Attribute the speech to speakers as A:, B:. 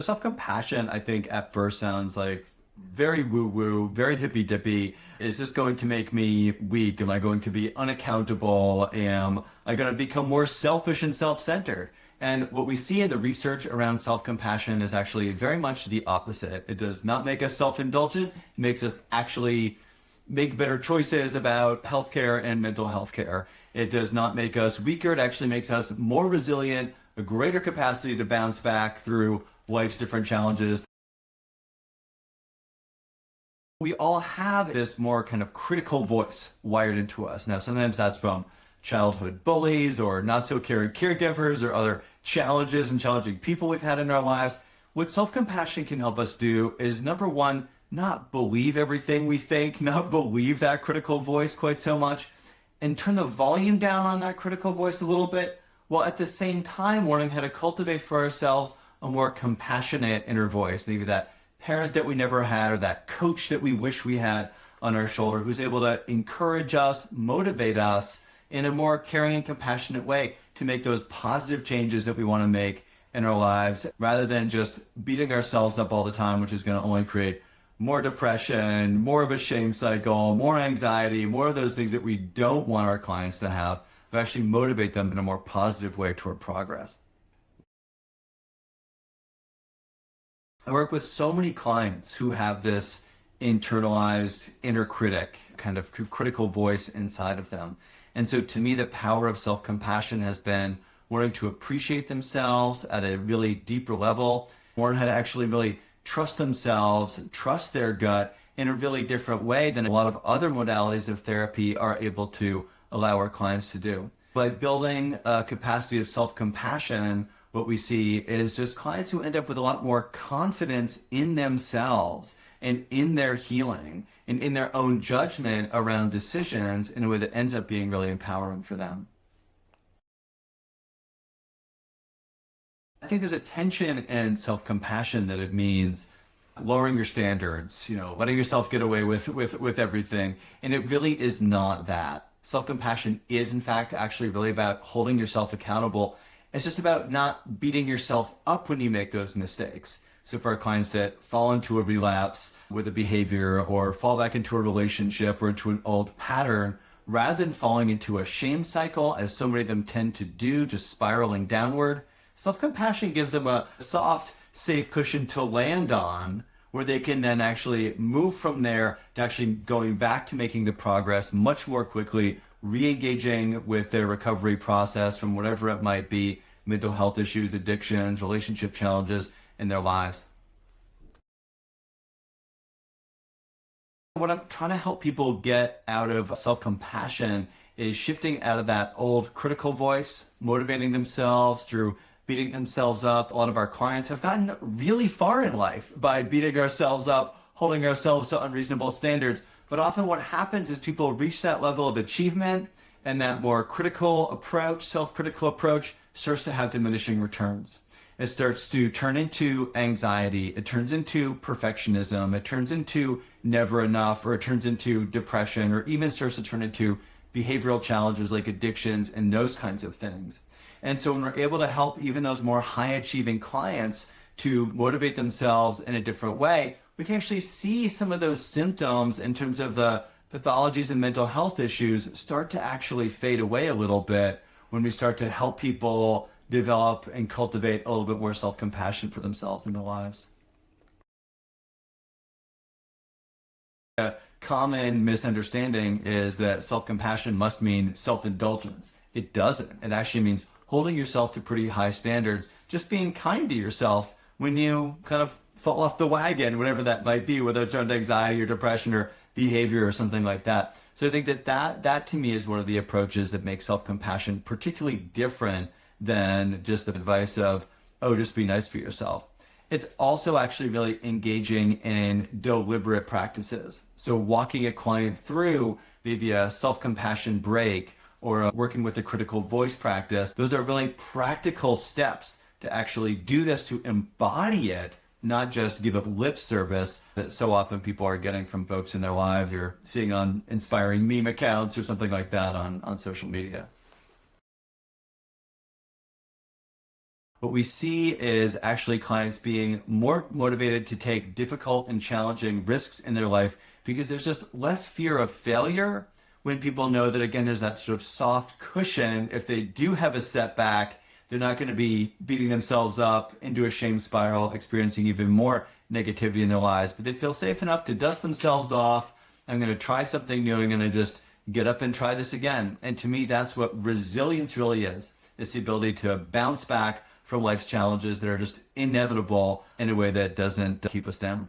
A: Self-compassion, I think at first sounds like very woo-woo, very hippy-dippy. Is this going to make me weak? Am I going to be unaccountable? Am I going to become more selfish and self-centered? And what we see in the research around self-compassion is actually very much the opposite. It does not make us self-indulgent. It makes us actually make better choices about healthcare and mental health care. It does not make us weaker. It actually makes us more resilient, a greater capacity to bounce back through life's different challenges. We all have this more kind of critical voice wired into us. Now, sometimes that's from childhood bullies or not so caring caregivers or other challenges and challenging people we've had in our lives. What self-compassion can help us do is, number one, not believe everything we think, not believe that critical voice quite so much, and turn the volume down on that critical voice a little bit, while at the same time learning how to cultivate for ourselves a more compassionate inner voice, maybe that parent that we never had or that coach that we wish we had on our shoulder who's able to encourage us, motivate us in a more caring and compassionate way to make those positive changes that we want to make in our lives, rather than just beating ourselves up all the time, which is going to only create more depression, more of a shame cycle, more anxiety, more of those things that we don't want our clients to have, but actually motivate them in a more positive way toward progress. I work with so many clients who have this internalized inner critic, kind of critical voice inside of them. And so to me, the power of self-compassion has been learning to appreciate themselves at a really deeper level, learn how to actually really trust themselves, trust their gut in a really different way than a lot of other modalities of therapy are able to allow our clients to do. By building a capacity of self-compassion, what we see is just clients who end up with a lot more confidence in themselves and in their healing and in their own judgment around decisions in a way that ends up being really empowering for them. I think there's a tension in self-compassion that it means lowering your standards, letting yourself get away with everything. And it really is not that. Self-compassion is, in fact, actually really about holding yourself accountable. It's just about not beating yourself up when you make those mistakes. So for our clients that fall into a relapse with a behavior or fall back into a relationship or into an old pattern, rather than falling into a shame cycle, as so many of them tend to do, just spiraling downward, self-compassion gives them a soft, safe cushion to land on, where they can then actually move from there to actually going back to making the progress much more quickly, re-engaging with their recovery process from whatever it might be, mental health issues, addictions, relationship challenges in their lives. What I'm trying to help people get out of self-compassion is shifting out of that old critical voice, motivating themselves through beating themselves up. A lot of our clients have gotten really far in life by beating ourselves up, holding ourselves to unreasonable standards. But often what happens is people reach that level of achievement and that more critical approach, self-critical approach, starts to have diminishing returns. It starts to turn into anxiety. It turns into perfectionism. It turns into never enough, or it turns into depression, or even starts to turn into behavioral challenges like addictions and those kinds of things. And so when we're able to help even those more high-achieving clients to motivate themselves in a different way, we can actually see some of those symptoms in terms of the pathologies and mental health issues start to actually fade away a little bit when we start to help people develop and cultivate a little bit more self-compassion for themselves in their lives. A common misunderstanding is that self-compassion must mean self-indulgence. It doesn't. It actually means holding yourself to pretty high standards, just being kind to yourself when you kind of fall off the wagon, whatever that might be, whether it's around anxiety or depression or behavior or something like that. So I think that to me is one of the approaches that makes self-compassion particularly different than just the advice of, oh, just be nice for yourself. It's also actually really engaging in deliberate practices. So walking a client through maybe a self-compassion break or working with a critical voice practice, those are really practical steps to actually do this, to embody it, not just give it lip service that so often people are getting from folks in their lives or seeing on inspiring meme accounts or something like that on social media. what we see is actually clients being more motivated to take difficult and challenging risks in their life because there's just less fear of failure when people know that, again, there's that sort of soft cushion. If they do have a setback, they're not going to be beating themselves up into a shame spiral, experiencing even more negativity in their lives, but they feel safe enough to dust themselves off. I'm going to try something new. I'm going to just get up and try this again. And to me, that's what resilience really is. It's the ability to bounce back from life's challenges that are just inevitable in a way that doesn't keep us down.